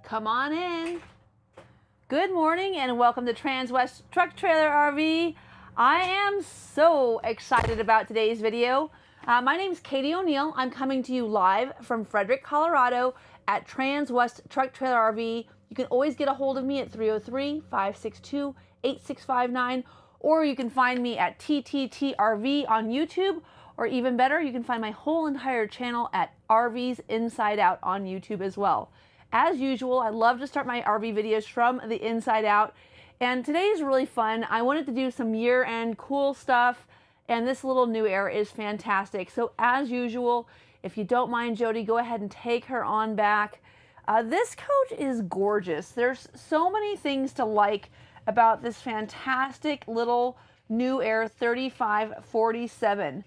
Come on in. Good morning and welcome to Transwest Truck Trailer RV. I am so excited about today's video. My name is Katie O'Neill. I'm coming to you live from Frederick, Colorado at Transwest Truck Trailer RV. You can always get a hold of me at 303-562-8659, or you can find me at TTTRV on YouTube, or even better, you can find my whole entire channel at RVs Inside Out on YouTube as well. As usual, I love to start my RV videos from the inside out, and today is really fun. I wanted to do some year-end cool stuff, and this little Newmar is fantastic. So as usual, if you don't mind Jody, go ahead and take her on back. This coach is gorgeous. There's so many things to like about this fantastic little Newmar 3547.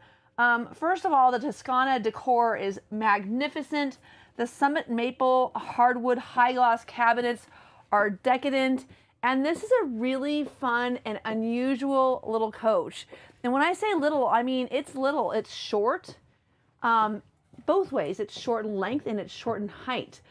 First of all, the Toscana decor is magnificent. The Summit Maple hardwood high gloss cabinets are decadent, and this is a really fun and unusual little coach. And when I say little, I mean it's little. It's short, both ways. It's short in length and it's short in height.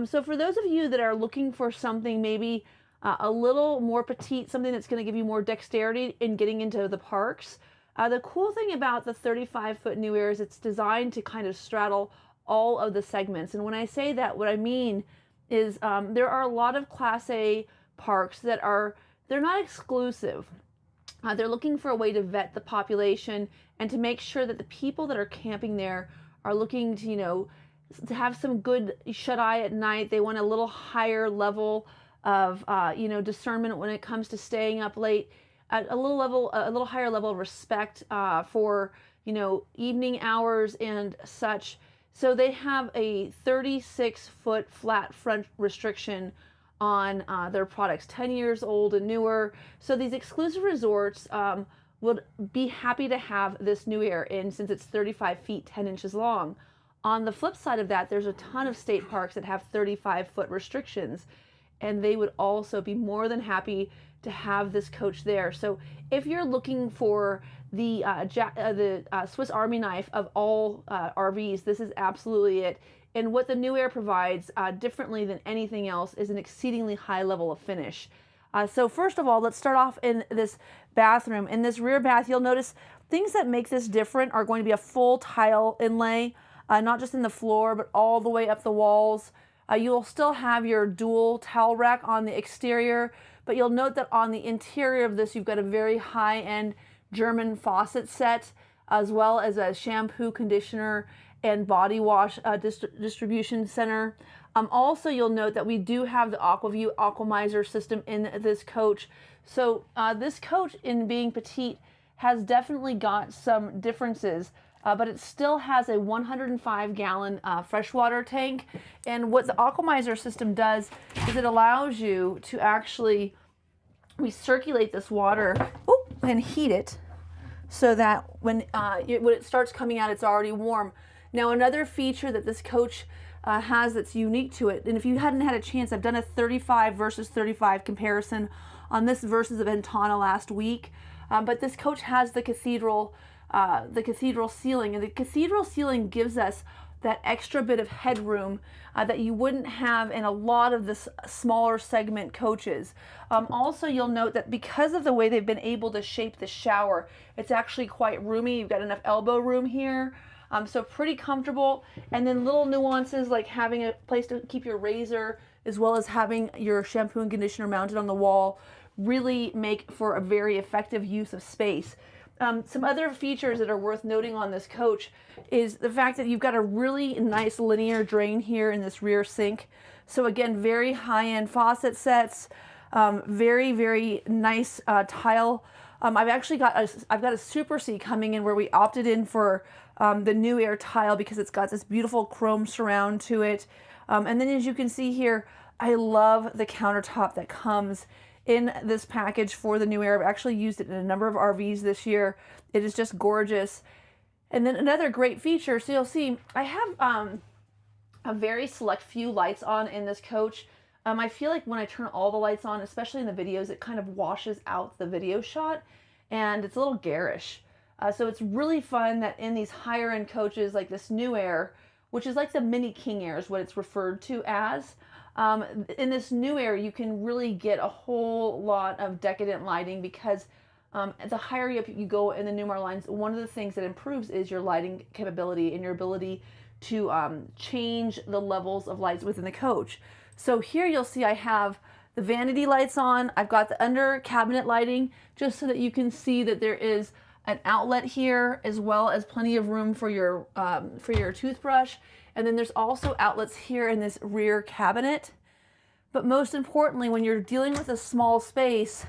So for those of you that are looking for something maybe a little more petite, something that's going to give you more dexterity in getting into the parks, the cool thing about the 35-foot Newmar is it's designed to kind of straddle all of the segments. And when I say that, what I mean is there are a lot of Class A parks that they're not exclusive. They're looking for a way to vet the population and to make sure that the people that are camping there are looking to, to have some good shut-eye at night. They want a little higher level of, discernment when it comes to staying up late, a little higher level of respect for, evening hours and such. So they have a 36-foot flat front restriction on their products, 10 years old and newer. So these exclusive resorts would be happy to have this Newmar in, since it's 35 feet, 10 inches long. On the flip side of that, there's a ton of state parks that have 35-foot restrictions, and they would also be more than happy to have this coach there. So if you're looking for the Swiss Army knife of all RVs, this is absolutely it. And what the Newmar provides differently than anything else is an exceedingly high level of finish. So first of all, let's start off in this bathroom. In this rear bath, you'll notice things that make this different are going to be a full tile inlay, not just in the floor, but all the way up the walls. You'll still have your dual towel rack on the exterior, but you'll note that on the interior of this, you've got a very high-end German faucet set, as well as a shampoo, conditioner, and body wash distribution center. Also, you'll note that we do have the AquaView Aquamizer system in this coach. So this coach, in being petite, has definitely got some differences, but it still has a 105-gallon freshwater tank. And what the Aquamizer system does is it allows you to actually recirculate this water and heat it so that when it starts coming out, it's already warm. Now, another feature that this coach has that's unique to it, and if you hadn't had a chance, I've done a 35 versus 35 comparison on this versus a Ventana last week, but this coach has the cathedral ceiling, and the cathedral ceiling gives us that extra bit of headroom that you wouldn't have in a lot of the smaller segment coaches. Also, you'll note that because of the way they've been able to shape the shower, it's actually quite roomy. You've got enough elbow room here, so pretty comfortable. And then little nuances like having a place to keep your razor, as well as having your shampoo and conditioner mounted on the wall, really make for a very effective use of space. Some other features that are worth noting on this coach is the fact that you've got a really nice linear drain here in this rear sink. So again, very high-end faucet sets, very, very nice tile. I've got a Super C coming in where we opted in for the Newmar tile because it's got this beautiful chrome surround to it. And then as you can see here, I love the countertop that comes in this package for the Newmar. I've actually used it in a number of RVs this year. It is just gorgeous. And then another great feature, so you'll see I have a very select few lights on in this coach. I feel like when I turn all the lights on, especially in the videos, it kind of washes out the video shot and it's a little garish. So it's really fun that in these higher end coaches like this Newmar, which is like the mini King Air is what it's referred to as, In this new Aire, you can really get a whole lot of decadent lighting because the higher up you go in the Newmar lines, one of the things that improves is your lighting capability and your ability to change the levels of lights within the coach. So here you'll see I have the vanity lights on. I've got the under cabinet lighting just so that you can see that there is an outlet here as well as plenty of room for your toothbrush. And then there's also outlets here in this rear cabinet. But most importantly, when you're dealing with a small space,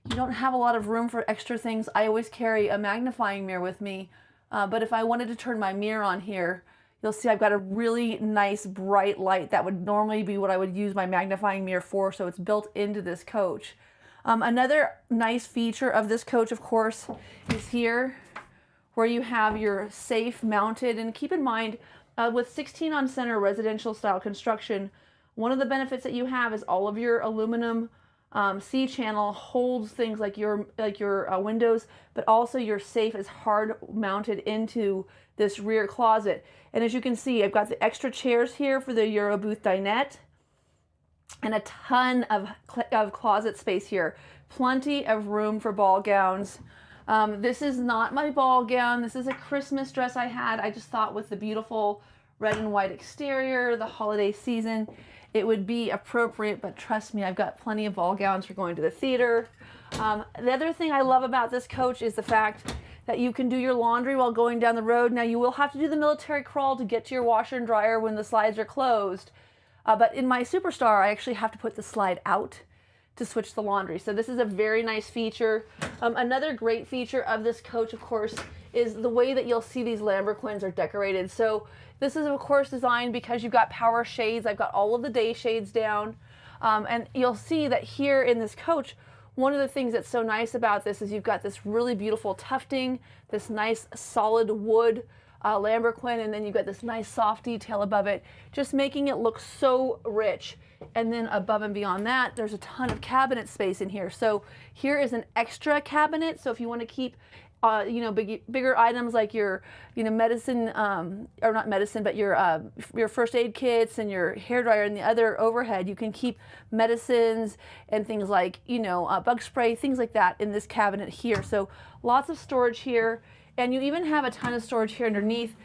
you don't have a lot of room for extra things. I always carry a magnifying mirror with me. But if I wanted to turn my mirror on here, you'll see I've got a really nice bright light that would normally be what I would use my magnifying mirror for. So it's built into this coach. Another nice feature of this coach, of course, is here where you have your safe mounted. And keep in mind, with 16 on center residential style construction, one of the benefits that you have is all of your aluminum C-channel holds things like your windows, but also your safe is hard mounted into this rear closet. And as you can see, I've got the extra chairs here for the Euro booth dinette and a ton of closet space here. Plenty of room for ball gowns. This is not my ball gown. This is a Christmas dress I had. I just thought with the beautiful red and white exterior, the holiday season, it would be appropriate, but trust me, I've got plenty of ball gowns for going to the theater. The other thing I love about this coach is the fact that you can do your laundry while going down the road. Now you will have to do the military crawl to get to your washer and dryer when the slides are closed. But in my Superstar, I actually have to put the slide out to switch the laundry. So this is a very nice feature. Another great feature of this coach, of course, is the way that you'll see these lambrequins are decorated. So this is, of course, designed because you've got power shades. I've got all of the day shades down. And you'll see that here in this coach, one of the things that's so nice about this is you've got this really beautiful tufting, this nice solid wood lambrequin, and then you've got this nice soft detail above it, just making it look so rich. And then above and beyond that, there's a ton of cabinet space in here. So here is an extra cabinet. So if you want to keep bigger items like your, medicine, or not medicine, but your first aid kits and your hairdryer and the other overhead, you can keep medicines and things like, bug spray, things like that in this cabinet here. So lots of storage here. And you even have a ton of storage here underneath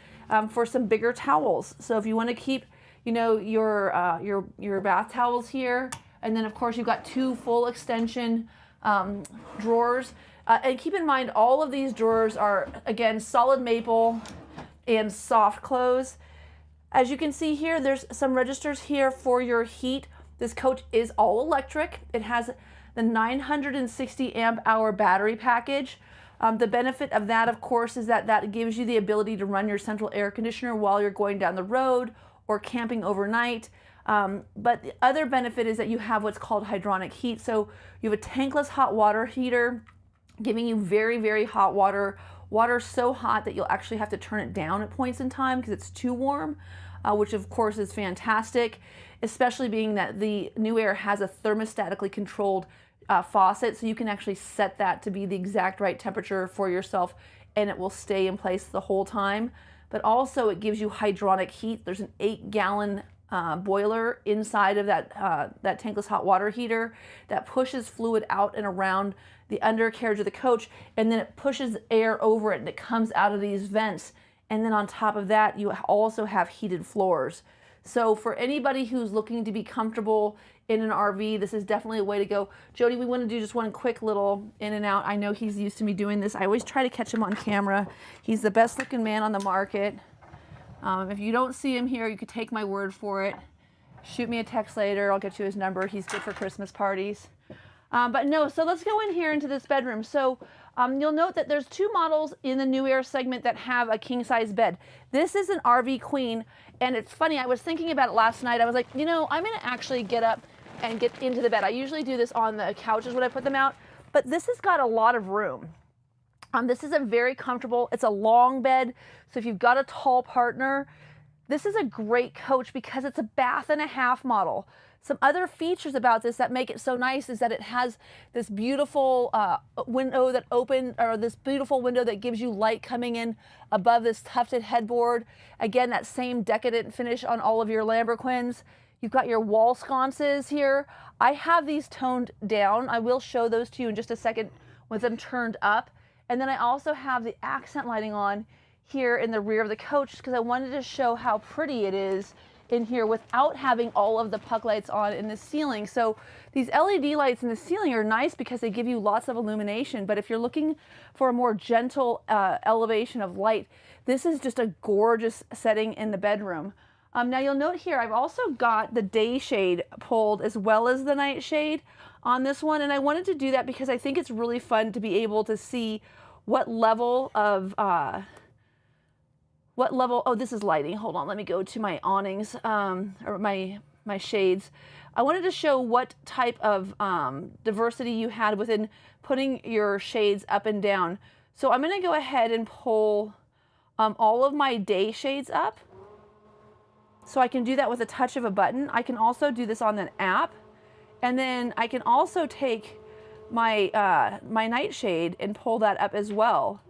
for some bigger towels. So if you want to keep, your bath towels here, and then of course you've got two full extension drawers. And keep in mind, all of these drawers are, again, solid maple and soft close. As you can see here, there's some registers here for your heat. This coach is all electric. It has the 960 amp hour battery package. The benefit of that, of course, is that gives you the ability to run your central air conditioner while you're going down the road or camping overnight. But the other benefit is that you have what's called hydronic heat. So you have a tankless hot water heater giving you very, very hot water. Water so hot that you'll actually have to turn it down at points in time because it's too warm, which of course is fantastic, especially being that the new Aire has a thermostatically controlled faucet, so you can actually set that to be the exact right temperature for yourself and it will stay in place the whole time. But also it gives you hydronic heat. There's an 8-gallon boiler inside of that tankless hot water heater that pushes fluid out and around the undercarriage of the coach, and then it pushes air over it and it comes out of these vents. And then on top of that, you also have heated floors. So for anybody who's looking to be comfortable in an RV, this is definitely a way to go. Jody, we want to do just one quick little in and out. I know he's used to me doing this. I always try to catch him on camera. He's the best looking man on the market. If you don't see him here, you could take my word for it. Shoot me a text later. I'll get you his number. He's good for Christmas parties. But no, so let's go in here into this bedroom. So you'll note that there's two models in the new Aire segment that have a king size bed. This is an RV queen, and it's funny, I was thinking about it last night. I was like, I'm gonna actually get up and get into the bed. I usually do this on the couches when I put them out, but this has got a lot of room. This is a very comfortable, it's a long bed. So if you've got a tall partner, this is a great coach because it's a bath and a half model. Some other features about this that make it so nice is that it has this beautiful window that this beautiful window that gives you light coming in above this tufted headboard. Again, that same decadent finish on all of your lambrequins. You've got your wall sconces here. I have these toned down. I will show those to you in just a second with them turned up. And then I also have the accent lighting on here in the rear of the coach because I wanted to show how pretty it is in here without having all of the puck lights on in the ceiling. So these LED lights in the ceiling are nice because they give you lots of illumination, but if you're looking for a more gentle elevation of light, this is just a gorgeous setting in the bedroom. Now you'll note here, I've also got the day shade pulled as well as the night shade on this one, and I wanted to do that because I think it's really fun to be able to see what level of oh, this is lighting. Hold on, let me go to my awnings, or my shades. I wanted to show what type of diversity you had within putting your shades up and down. So I'm gonna go ahead and pull all of my day shades up. So I can do that with a touch of a button. I can also do this on an app. And then I can also take my, my nightshade and pull that up as well.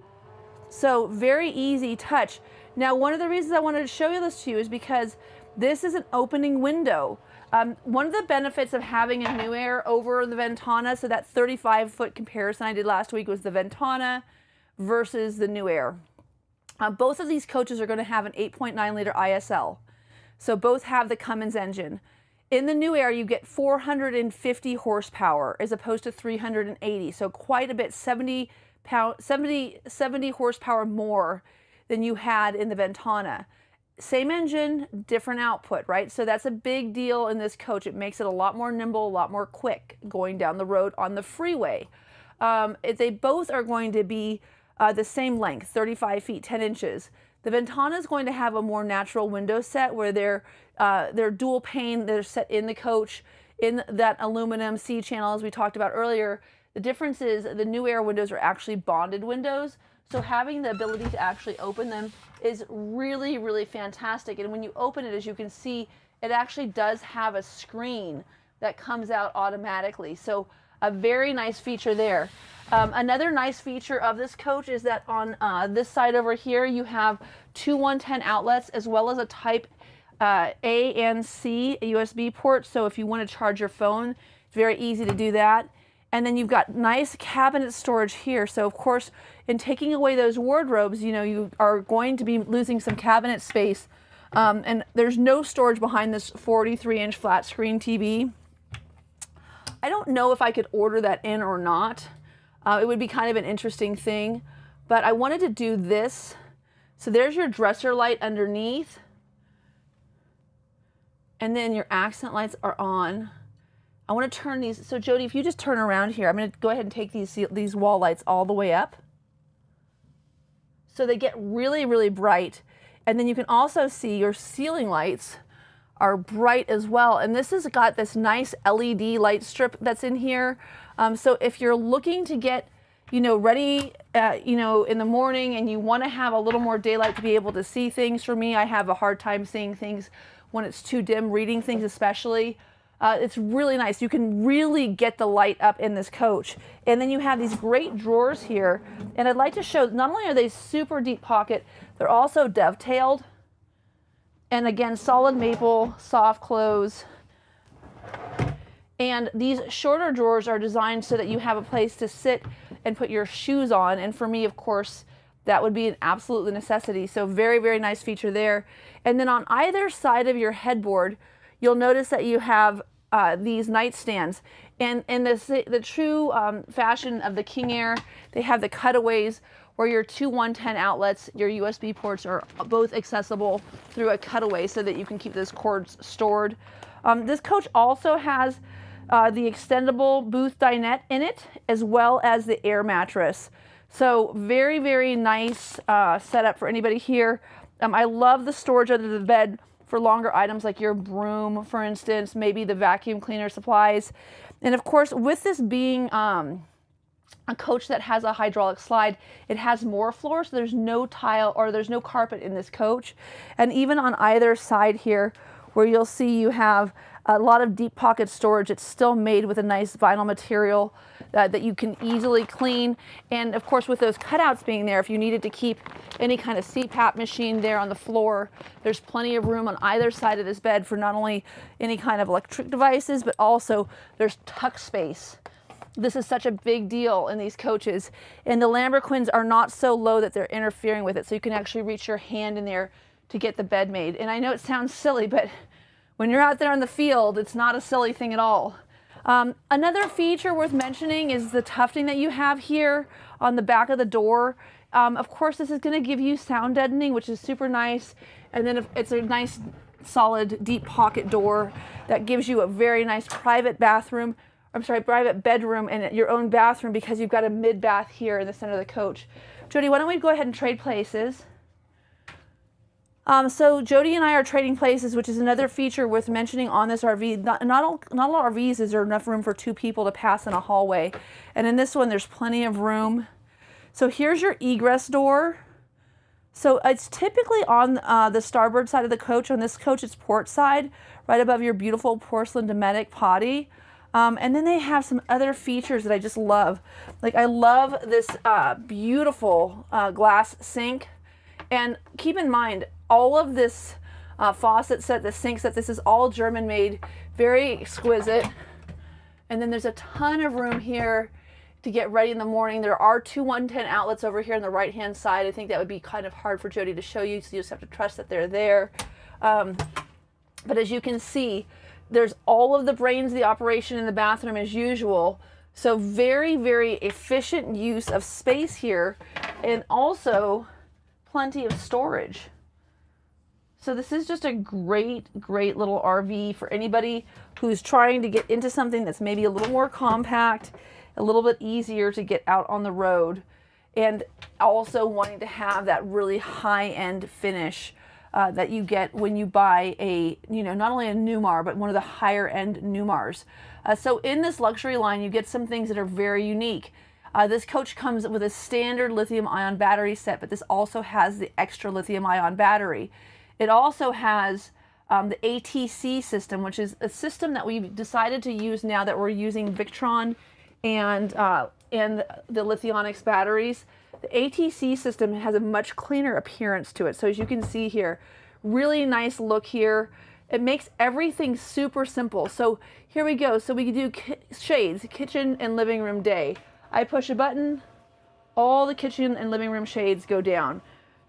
So very easy touch. Now, one of the reasons I wanted to show you this to you is because this is an opening window. One of the benefits of having a Newmar over the Ventana, so that 35-foot comparison I did last week was the Ventana versus the Newmar. Both of these coaches are going to have an 8.9 liter ISL. So both have the Cummins engine. In the Newmar, you get 450 horsepower as opposed to 380. So quite a bit, 70 horsepower more than you had in the Ventana. Same engine, different output, right? So that's a big deal in this coach. It makes it a lot more nimble, a lot more quick going down the road on the freeway. They both are going to be the same length, 35 feet, 10 inches. The Ventana is going to have a more natural window set where they're dual pane, they're set in the coach, in that aluminum C-channel as we talked about earlier. The difference is the Newmar windows are actually bonded windows, so having the ability to actually open them is really, really fantastic. And when you open it, as you can see, it actually does have a screen that comes out automatically. So a very nice feature there. Another nice feature of this coach is that on this side over here, you have two 110 outlets as well as a type A and C USB port. So if you want to charge your phone, it's very easy to do that. And then you've got nice cabinet storage here. So of course, in taking away those wardrobes, you know, you are going to be losing some cabinet space. And there's no storage behind this 43-inch flat screen TV. I don't know if I could order that in or not. It would be kind of an interesting thing, but I wanted to do this. So there's your dresser light underneath. And then your accent lights are on. I want to turn these, so Jody, if you just turn around here, I'm going to go ahead and take these wall lights all the way up. So they get really, really bright. And then you can also see your ceiling lights are bright as well. And this has got this nice LED light strip that's in here. So if you're looking to get, you know, ready, you know, in the morning and you want to have a little more daylight to be able to see things, for me, I have a hard time seeing things when it's too dim, reading things especially. It's really nice. You can really get the light up in this coach. And then you have these great drawers here. And I'd like to show, not only are they super deep pocket, they're also dovetailed. And again, solid maple, soft close. And these shorter drawers are designed so that you have a place to sit and put your shoes on. And for me, of course, that would be an absolute necessity. So very, very nice feature there. And then on either side of your headboard, you'll notice that you have these nightstands. And in the true fashion of the King Air, they have the cutaways where your two 110 outlets, your USB ports are both accessible through a cutaway so that you can keep those cords stored. This coach also has the extendable booth dinette in it, as well as the air mattress. So very, very nice setup for anybody here. I love the storage under the bed for longer items like your broom, for instance, maybe the vacuum cleaner supplies. And of course, with this being a coach that has a hydraulic slide, it has more floor, so there's no tile or there's no carpet in this coach. And even on either side here, where you'll see you have a lot of deep pocket storage. It's still made with a nice vinyl material that you can easily clean. And of course, with those cutouts being there, if you needed to keep any kind of CPAP machine there on the floor, there's plenty of room on either side of this bed for not only any kind of electric devices, but also there's tuck space. This is such a big deal in these coaches. And the lambrequins are not so low that they're interfering with it, so you can actually reach your hand in there to get the bed made. And I know it sounds silly, but when you're out there in the field, it's not a silly thing at all. Another feature worth mentioning is the tufting that you have here on the back of the door. Of course, this is going to give you sound deadening, which is super nice. And then it's a nice, solid, deep pocket door that gives you a very nice private bathroom. I'm sorry, private bedroom and your own bathroom, because you've got a mid-bath here in the center of the coach. Jody, why don't we go ahead and trade places? So Jody and I are trading places, which is another feature worth mentioning on this RV. Not all RVs is there enough room for two people to pass in a hallway. And in this one, there's plenty of room. So here's your egress door. So it's typically on the starboard side of the coach. On this coach, it's port side, right above your beautiful porcelain Dometic potty. And then they have some other features that I just love. Like, I love this beautiful glass sink. And keep in mind, all of this faucet set, the sink set, this is all German made, very exquisite. And then there's a ton of room here to get ready in the morning. There are two 110 outlets over here on the right hand side. I think that would be kind of hard for Jody to show you, so you just have to trust that they're there. But as you can see, there's all of the brains of the operation in the bathroom as usual. So very, very efficient use of space here, and also plenty of storage. So this is just a great, great little RV for anybody who's trying to get into something that's maybe a little more compact, a little bit easier to get out on the road, and also wanting to have that really high-end finish that you get when you buy a, not only a Newmar, but one of the higher-end Newmars. So in this luxury line, you get some things that are very unique. This coach comes with a standard lithium-ion battery set, but this also has the extra lithium-ion battery. It also has the ATC system, which is a system that we've decided to use now that we're using Victron and the Lithionics batteries. The ATC system has a much cleaner appearance to it. So as you can see here, really nice look here. It makes everything super simple. So here we go. So we can do shades, kitchen and living room day. I push a button, all the kitchen and living room shades go down.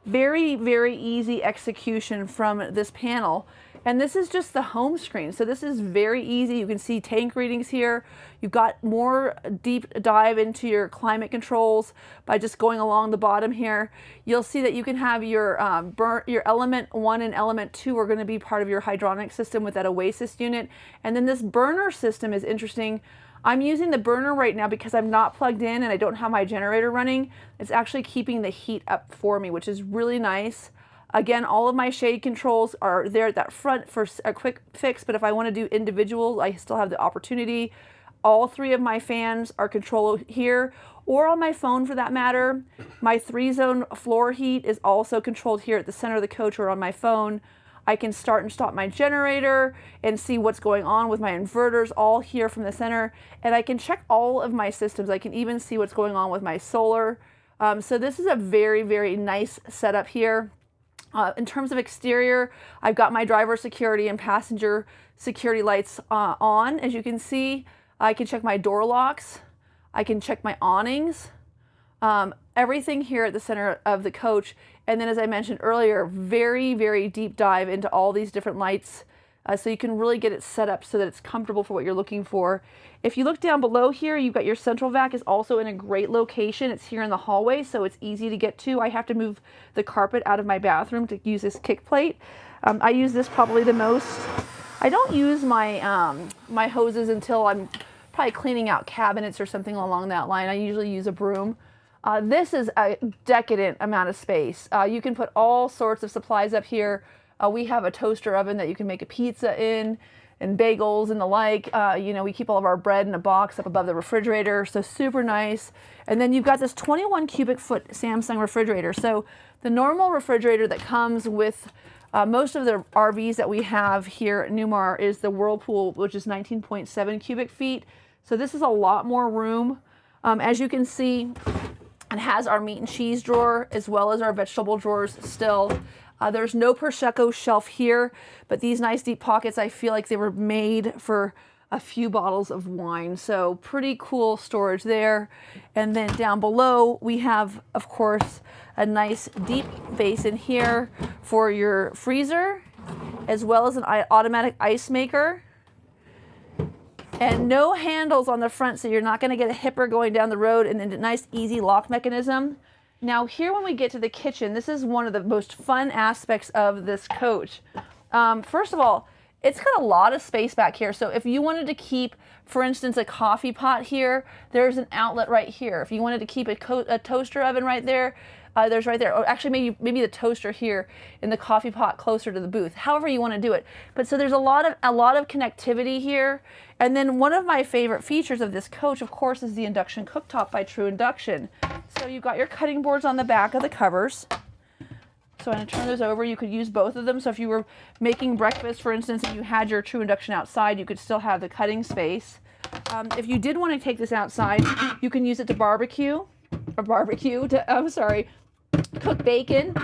Very, very easy execution from this panel. And this is just the home screen. So this is very easy. You can see tank readings here. You've got more deep dive into your climate controls by just going along the bottom here. You'll see that you can have your element 1 and element 2 are going to be part of your hydronic system with that Oasis unit. And then this burner system is interesting. I'm using the burner right now because I'm not plugged in and I don't have my generator running. It's actually keeping the heat up for me, which is really nice. Again, all of my shade controls are there at that front for a quick fix, but if I want to do individual, I still have the opportunity. All three of my fans are controlled here, or on my phone for that matter. My 3-zone floor heat is also controlled here at the center of the coach or on my phone. I can start and stop my generator and see what's going on with my inverters all here from the center. And I can check all of my systems. I can even see what's going on with my solar. So this is a very, very nice setup here. In terms of exterior, I've got my driver security and passenger security lights on. As you can see, I can check my door locks. I can check my awnings. Everything here at the center of the coach. And then, as I mentioned earlier, very, very deep dive into all these different lights. So you can really get it set up so that it's comfortable for what you're looking for. If you look down below here, you've got your central vac is also in a great location. It's here in the hallway, so it's easy to get to. I have to move the carpet out of my bathroom to use this kick plate. I use this probably the most. I don't use my, my hoses until I'm probably cleaning out cabinets or something along that line. I usually use a broom. This is a decadent amount of space. You can put all sorts of supplies up here. We have a toaster oven that you can make a pizza in, and bagels and the like. We keep all of our bread in a box up above the refrigerator, so super nice. And then you've got this 21 cubic foot Samsung refrigerator. So the normal refrigerator that comes with Most of the RVs that we have here at Newmar is the Whirlpool, which is 19.7 cubic feet. So this is a lot more room. As you can see, it has our meat and cheese drawer as well as our vegetable drawers still. There's no Prosecco shelf here, but these nice deep pockets, I feel like they were made for a few bottles of wine. So pretty cool storage there. And then down below, we have, of course, a nice deep basin here for your freezer, as well as an automatic ice maker. And no handles on the front, so you're not going to get a hipper going down the road, and then a nice easy lock mechanism. Now here when we get to the kitchen, this is one of the most fun aspects of this coach. First of all, it's got a lot of space back here. So if you wanted to keep, for instance, a coffee pot here, there's an outlet right here. If you wanted to keep a toaster oven right there, there's right there. Or actually maybe the toaster here and the coffee pot closer to the booth. However you want to do it. But so there's a lot of connectivity here. And then one of my favorite features of this coach, of course, is the induction cooktop by True Induction. So you've got your cutting boards on the back of the covers. So I'm going to turn those over. You could use both of them. So if you were making breakfast, for instance, and you had your True Induction outside, you could still have the cutting space. If you did want to take this outside, you can use it to cook bacon,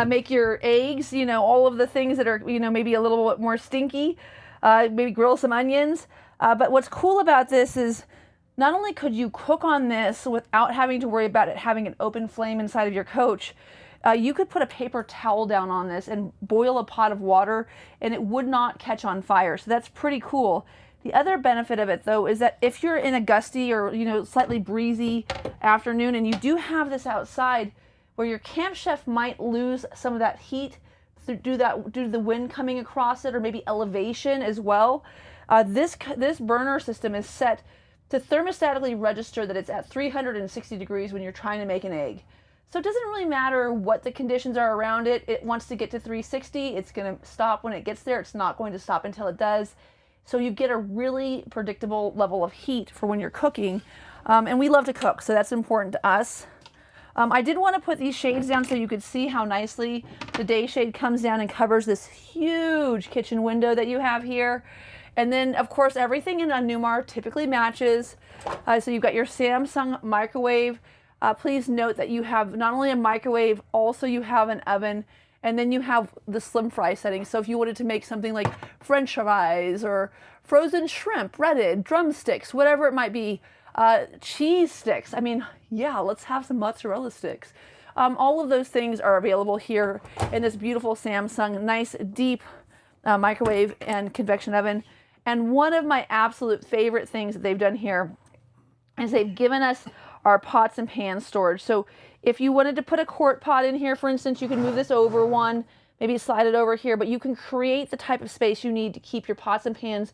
make your eggs, you know, all of the things that are, you know, maybe a little bit more stinky, maybe grill some onions. But what's cool about this is not only could you cook on this without having to worry about it having an open flame inside of your coach, you could put a paper towel down on this and boil a pot of water and it would not catch on fire. So that's pretty cool. The other benefit of it though is that if you're in a gusty or, you know, slightly breezy afternoon and you do have this outside where your camp chef might lose some of that heat due to the wind coming across it or maybe elevation as well, this burner system is set to thermostatically register that it's at 360 degrees when you're trying to make an egg. So it doesn't really matter what the conditions are around it. It wants to get to 360. It's going to stop when it gets there. It's not going to stop until it does. So you get a really predictable level of heat for when you're cooking. And we love to cook, so that's important to us. I did want to put these shades down so you could see how nicely the day shade comes down and covers this huge kitchen window that you have here. And then, of course, everything in a Newmar typically matches. So you've got your Samsung microwave. Please note that you have not only a microwave, also you have an oven, and then you have the slim fry setting. So if you wanted to make something like French fries or frozen shrimp, breaded, drumsticks, whatever it might be, cheese sticks. I mean, yeah, let's have some mozzarella sticks. All of those things are available here in this beautiful Samsung, nice deep microwave and convection oven. And one of my absolute favorite things that they've done here is they've given us our pots and pans storage. So if you wanted to put a quart pot in here, for instance, you can move this over one, maybe slide it over here, but you can create the type of space you need to keep your pots and pans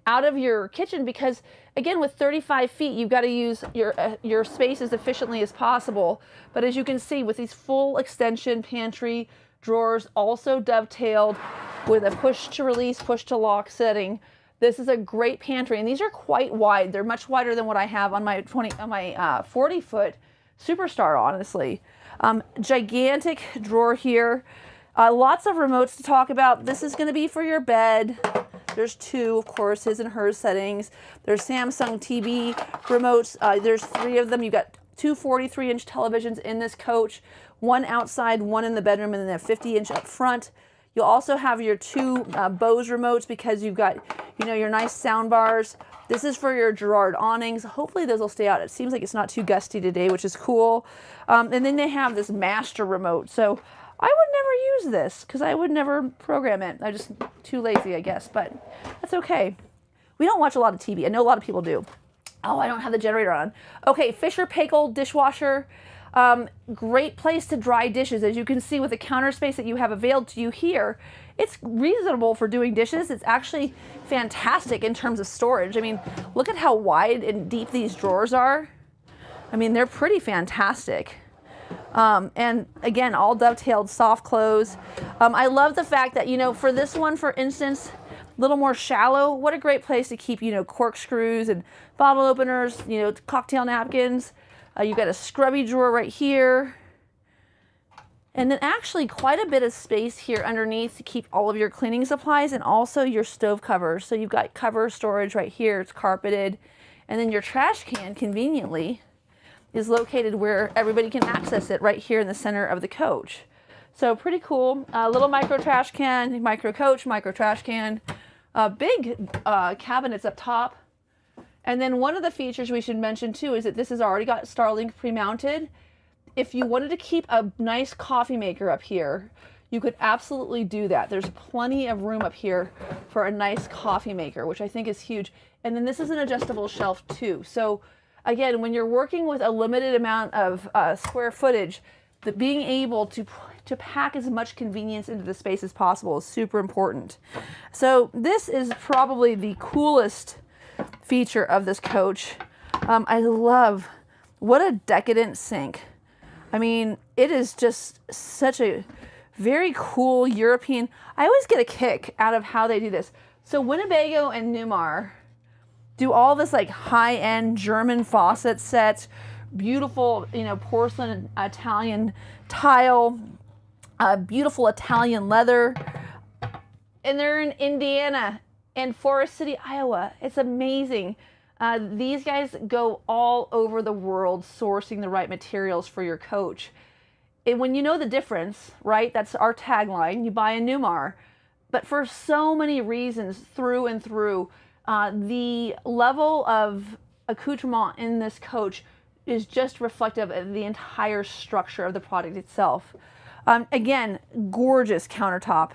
out of your kitchen because, again, with 35 feet, you've got to use your space as efficiently as possible. But as you can see, with these full extension pantry drawers, also dovetailed with a push to release, push to lock setting, this is a great pantry, and these are quite wide. They're much wider than what I have on my 40-foot Superstar, honestly. Gigantic drawer here. Lots of remotes to talk about. This is going to be for your bed. There's two, of course, his and hers settings. There's Samsung TV remotes. There's 3 of them. You've got 2 43-inch televisions in this coach, one outside, one in the bedroom, and then a 50-inch up front. You'll also have your 2 Bose remotes because you've got, you know, your nice sound bars. This is for your Girard awnings. Hopefully those will stay out. It seems like it's not too gusty today, which is cool. And then they have this master remote. So I would never use this because I would never program it. I'm just too lazy, I guess, but that's okay. We don't watch a lot of TV. I know a lot of people do. Oh, I don't have the generator on. Okay, Fisher Paykel dishwasher. Great place to dry dishes. As you can see with the counter space that you have available to you here, it's reasonable for doing dishes. It's actually fantastic in terms of storage. I mean, look at how wide and deep these drawers are. I mean, they're pretty fantastic. And again, all dovetailed soft close. I love the fact that, you know, for this one, for instance, a little more shallow, what a great place to keep, you know, corkscrews and bottle openers, you know, cocktail napkins. You've got a scrubby drawer right here. And then actually quite a bit of space here underneath to keep all of your cleaning supplies and also your stove covers. So you've got cover storage right here, it's carpeted. And then your trash can, conveniently, is located where everybody can access it, right here in the center of the coach. So pretty cool. Little micro trash can, micro coach, micro trash can. Big cabinets up top. And then one of the features we should mention too is that this has already got Starlink pre-mounted. If you wanted to keep a nice coffee maker up here, you could absolutely do that. There's plenty of room up here for a nice coffee maker, which I think is huge. And then this is an adjustable shelf too. So again, when you're working with a limited amount of square footage, being able to pack as much convenience into the space as possible is super important. So this is probably the coolest feature of this coach. I love, what a decadent sink. I mean, it is just such a very cool European. I always get a kick out of how they do this. So Winnebago and Newmar do all this like high-end German faucet sets, beautiful, you know, porcelain Italian tile, beautiful Italian leather. And they're in Indiana and Forest City, Iowa. It's amazing. These guys go all over the world sourcing the right materials for your coach. And when you know the difference, right, that's our tagline, you buy a Newmar. But for so many reasons through and through, the level of accoutrement in this coach is just reflective of the entire structure of the product itself. Again, gorgeous countertop.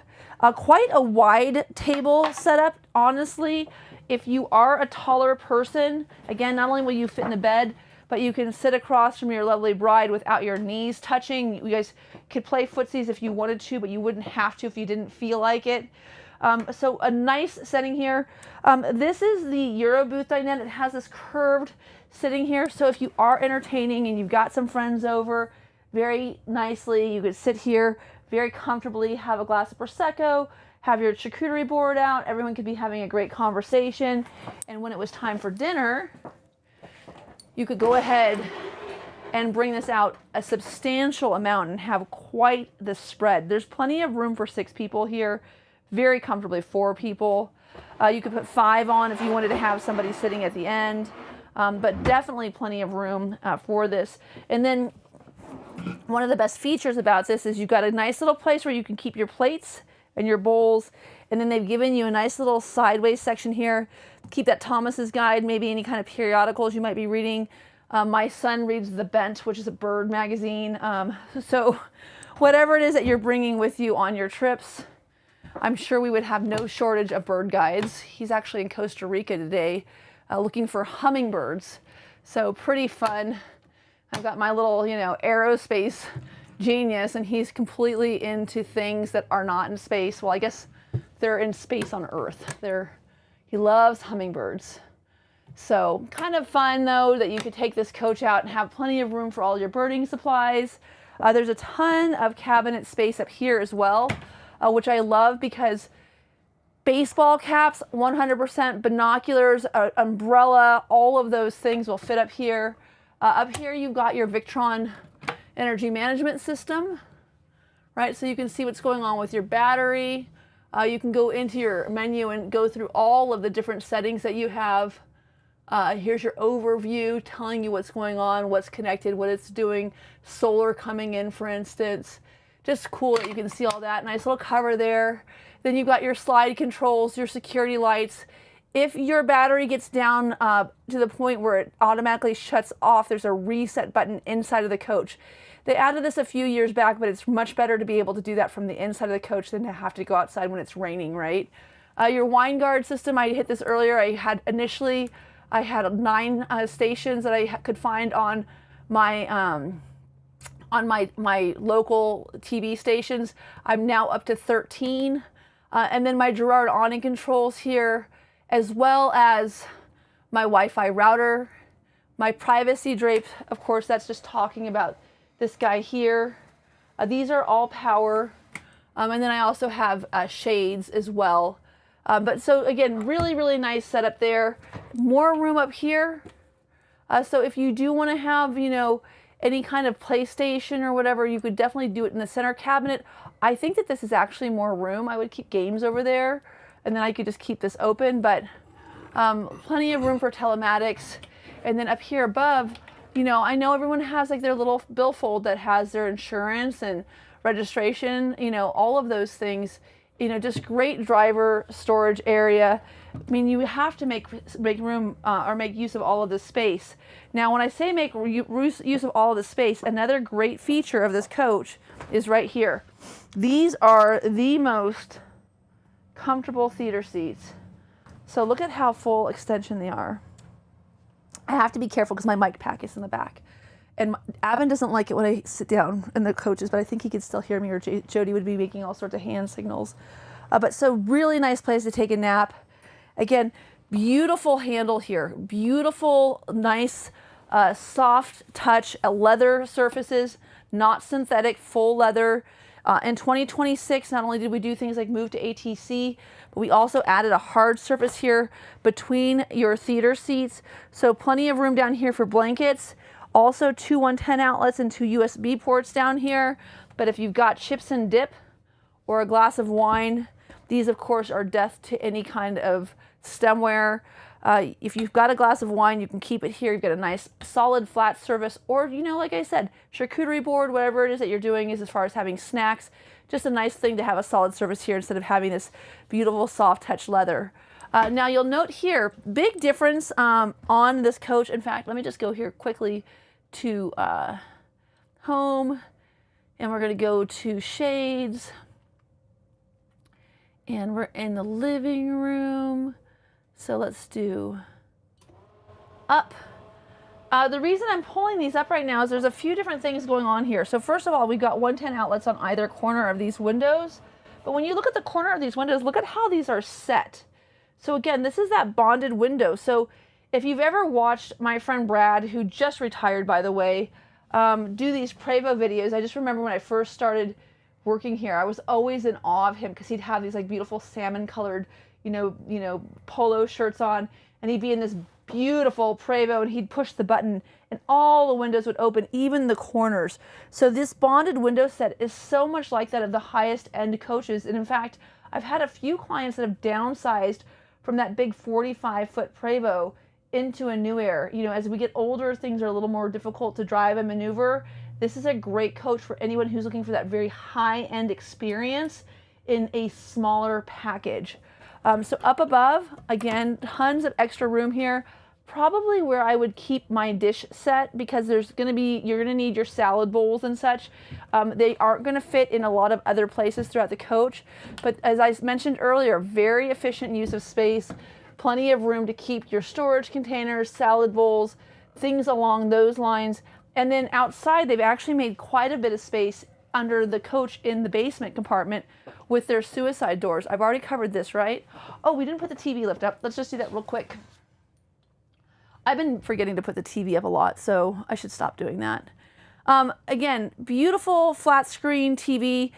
Quite a wide table setup, honestly. If you are a taller person, again, not only will you fit in the bed, but you can sit across from your lovely bride without your knees touching. You guys could play footsies if you wanted to, but you wouldn't have to if you didn't feel like it. So a nice setting here. This is the Euro booth dinette. It has this curved sitting here. So if you are entertaining and you've got some friends over, very nicely, you could sit here very comfortably, have a glass of Prosecco, have your charcuterie board out. Everyone could be having a great conversation. And when it was time for dinner, you could go ahead and bring this out a substantial amount and have quite the spread. There's plenty of room for 6 people here, very comfortably 4 people. You could put 5 on if you wanted to have somebody sitting at the end, but definitely plenty of room for this. And then one of the best features about this is you've got a nice little place where you can keep your plates and your bowls, and then they've given you a nice little sideways section here. Keep that Thomas's Guide, maybe any kind of periodicals you might be reading. My son reads The Bent, which is a bird magazine. So whatever it is that you're bringing with you on your trips, I'm sure we would have no shortage of bird guides. He's actually in Costa Rica today looking for hummingbirds. So pretty fun. I've got my little, you know, aerospace genius, and he's completely into things that are not in space. Well, I guess they're in space on Earth. He loves hummingbirds. So kind of fun though that you could take this coach out and have plenty of room for all your birding supplies. There's a ton of cabinet space up here as well, which I love because baseball caps, 100%, binoculars, umbrella, all of those things will fit up here. Up here you've got your Victron energy management system, right? So you can see what's going on with your battery. You can go into your menu and go through all of the different settings that you have. Here's your overview telling you what's going on, what's connected, what it's doing, solar coming in, for instance. Just cool that you can see all that. Nice little cover there. Then you've got your slide controls, your security lights. If your battery gets down to the point where it automatically shuts off, there's a reset button inside of the coach. They added this a few years back, but it's much better to be able to do that from the inside of the coach than to have to go outside when it's raining, right? Your wine guard system, I hit this earlier. I had 9 stations that I could find on my my local TV stations. I'm now up to 13. And then my Girard awning controls here, as well as my Wi-Fi router, my privacy drape. Of course, that's just talking about this guy here. These are all power. And then I also have shades as well. But so again, really, really nice setup there. More room up here. So if you do want to have, you know, any kind of PlayStation or whatever, you could definitely do it in the center cabinet. I think that this is actually more room. I would keep games over there, and then I could just keep this open, but plenty of room for telematics. And then up here above, you know, I know everyone has like their little billfold that has their insurance and registration, you know, all of those things, you know, just great driver storage area. I mean, you have to make room or make use of all of this space. Now, when I say make use of all of the space, another great feature of this coach is right here. These are the most comfortable theater seats. So look at how full extension they are. I have to be careful because my mic pack is in the back. And Avin doesn't like it when I sit down in the coaches, but I think he could still hear me, or Jody would be making all sorts of hand signals. But so really nice place to take a nap. Again, beautiful handle here. Beautiful, nice, soft touch leather surfaces, not synthetic, full leather. In 2026, not only did we do things like move to ATC, but we also added a hard surface here between your theater seats. So plenty of room down here for blankets. Also 2 110 outlets and 2 USB ports down here. But if you've got chips and dip or a glass of wine, these of course are death to any kind of stemware. If you've got a glass of wine, you can keep it here. You've got a nice solid flat surface, or, you know, like I said, charcuterie board, whatever it is that you're doing is as far as having snacks, just a nice thing to have a solid surface here instead of having this beautiful soft touch leather. Now you'll note here, big difference on this coach. In fact, let me just go here quickly to home, and we're going to go to shades, and we're in the living room. So let's do up. The reason I'm pulling these up right now is there's a few different things going on here. So first of all, we've got 110 outlets on either corner of these windows. But when you look at the corner of these windows, look at how these are set. So again, this is that bonded window. So if you've ever watched my friend Brad, who just retired, by the way, do these Prevo videos, I just remember when I first started working here, I was always in awe of him because he'd have these like beautiful salmon colored, you know, polo shirts on, and he'd be in this beautiful Prevo, and he'd push the button and all the windows would open, even the corners. So this bonded window set is so much like that of the highest end coaches. And in fact, I've had a few clients that have downsized from that big 45-foot Prevo into a Newmar. You know, as we get older, things are a little more difficult to drive and maneuver. This is a great coach for anyone who's looking for that very high-end experience in a smaller package. So up above, again, tons of extra room here. Probably where I would keep my dish set, because you're going to need your salad bowls and such. They aren't going to fit in a lot of other places throughout the coach. But as I mentioned earlier, very efficient use of space. Plenty of room to keep your storage containers, salad bowls, things along those lines. And then outside, they've actually made quite a bit of space under the coach in the basement compartment with their suicide doors. I've already covered this, right? Oh, we didn't put the TV lift up. Let's just do that real quick. I've been forgetting to put the TV up a lot, so I should stop doing that. Again, beautiful flat screen TV.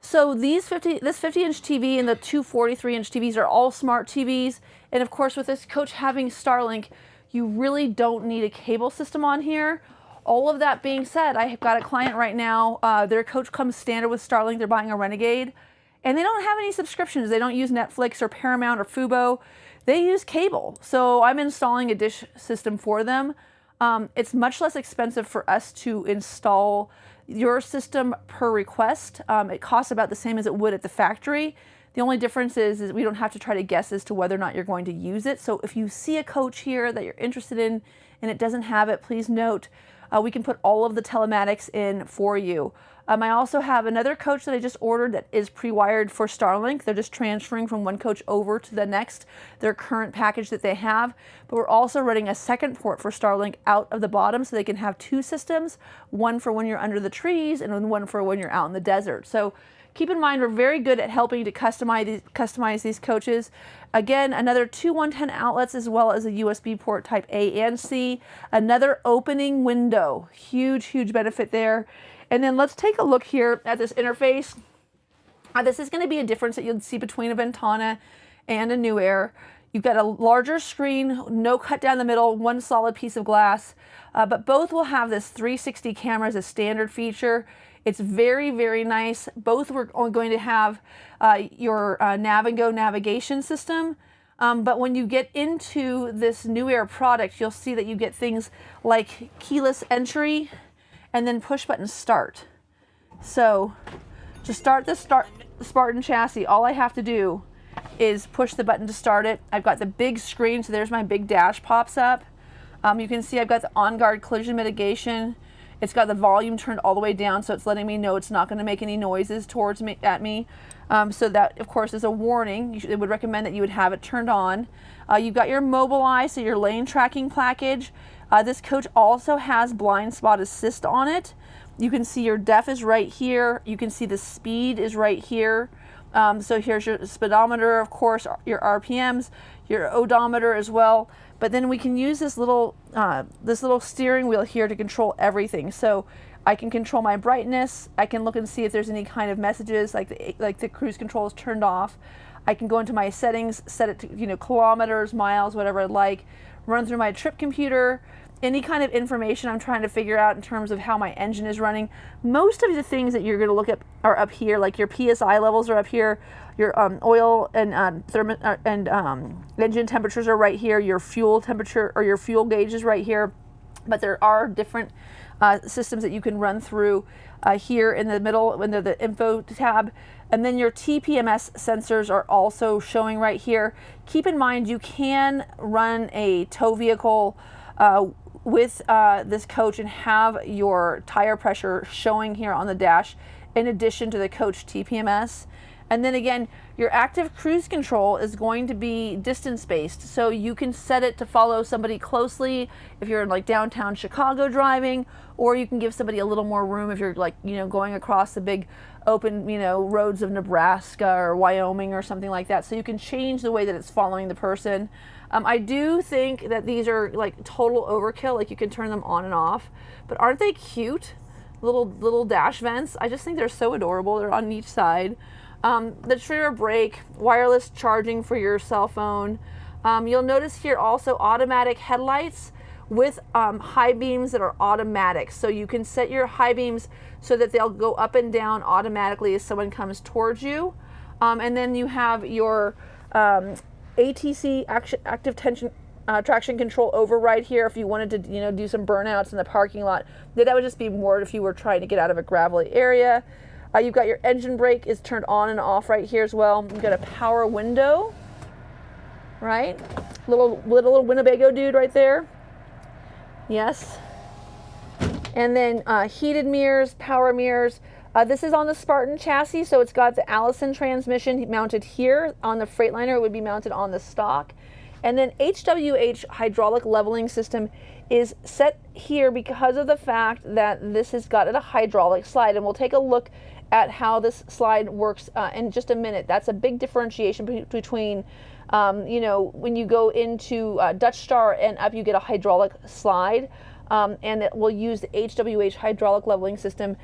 So this 50-inch TV and the two 43-inch TVs are all smart TVs. And of course, with this coach having Starlink, you really don't need a cable system on here. All of that being said, I have got a client right now, their coach comes standard with Starlink. They're buying a Renegade, and they don't have any subscriptions. They don't use Netflix or Paramount or Fubo. They use cable. So I'm installing a dish system for them. It's much less expensive for us to install your system per request. It costs about the same as it would at the factory. The only difference is we don't have to try to guess as to whether or not you're going to use it. So if you see a coach here that you're interested in and it doesn't have it, please note, we can put all of the telematics in for you. I also have another coach that I just ordered that is pre-wired for Starlink. They're just transferring from one coach over to the next, their current package that they have. But we're also running a second port for Starlink out of the bottom so they can have two systems, one for when you're under the trees and one for when you're out in the desert. So keep in mind, we're very good at helping to customize these coaches. Again, another two 110 outlets as well as a USB port type A and C. Another opening window. Huge, huge benefit there. And then let's take a look here at this interface. This is going to be a difference that you'll see between a Ventana and a Newmar. You've got a larger screen, no cut down the middle, one solid piece of glass, but both will have this 360 camera as a standard feature. It's very, very nice. Both were going to have your Nav and Go navigation system. But when you get into this Newmar product, you'll see that you get things like keyless entry and then push button start. So to start the Spartan chassis, all I have to do is push the button to start it. I've got the big screen, so there's my big dash pops up. You can see I've got the on-guard collision mitigation. It's got the volume turned all the way down, so it's letting me know it's not going to make any noises at me. So that, of course, is a warning. They would recommend that you would have it turned on. You've got your Mobileye, so your lane tracking package. This coach also has blind spot assist on it. You can see your def is right here. You can see the speed is right here. So here's your speedometer, of course, your RPMs, your odometer as well. But then we can use this little steering wheel here to control everything. So I can control my brightness. I can look and see if there's any kind of messages like the cruise control is turned off. I can go into my settings, set it to kilometers, miles, whatever I'd like. Run through my trip computer. Any kind of information I'm trying to figure out in terms of how my engine is running. Most of the things that you're going to look at are up here, like your PSI levels are up here, your oil and engine temperatures are right here, your fuel temperature or your fuel gauge is right here. But there are different systems that you can run through here in the middle under the info tab. And then your TPMS sensors are also showing right here. Keep in mind you can run a tow vehicle with this coach and have your tire pressure showing here on the dash in addition to the coach TPMS. And then again, your active cruise control is going to be distance based, so you can set it to follow somebody closely if you're in like downtown Chicago driving, or you can give somebody a little more room if you're like going across the big open roads of Nebraska or Wyoming or something like that. So you can change the way that it's following the person. I do think that these are like total overkill, like you can turn them on and off, but aren't they cute? Little dash vents. I just think they're so adorable. They're on each side. The trigger brake, wireless charging for your cell phone. You'll notice here also automatic headlights with high beams that are automatic. So you can set your high beams so that they'll go up and down automatically as someone comes towards you. And then you have your ATC active tension traction control override here if you wanted to do some burnouts in the parking lot. That would just be more if you were trying to get out of a gravelly area. You've got your engine brake is turned on and off right here as well. You've got a power window, right? Little Winnebago dude right there. Yes. And then heated mirrors, power mirrors. This is on the Spartan chassis, so it's got the Allison transmission mounted here. On the Freightliner, it would be mounted on the stock. And then HWH hydraulic leveling system is set here because of the fact that this has got a hydraulic slide, and we'll take a look at how this slide works in just a minute. That's a big differentiation between, when you go into Dutch Star and up, you get a hydraulic slide, and it will use the HWH hydraulic leveling system.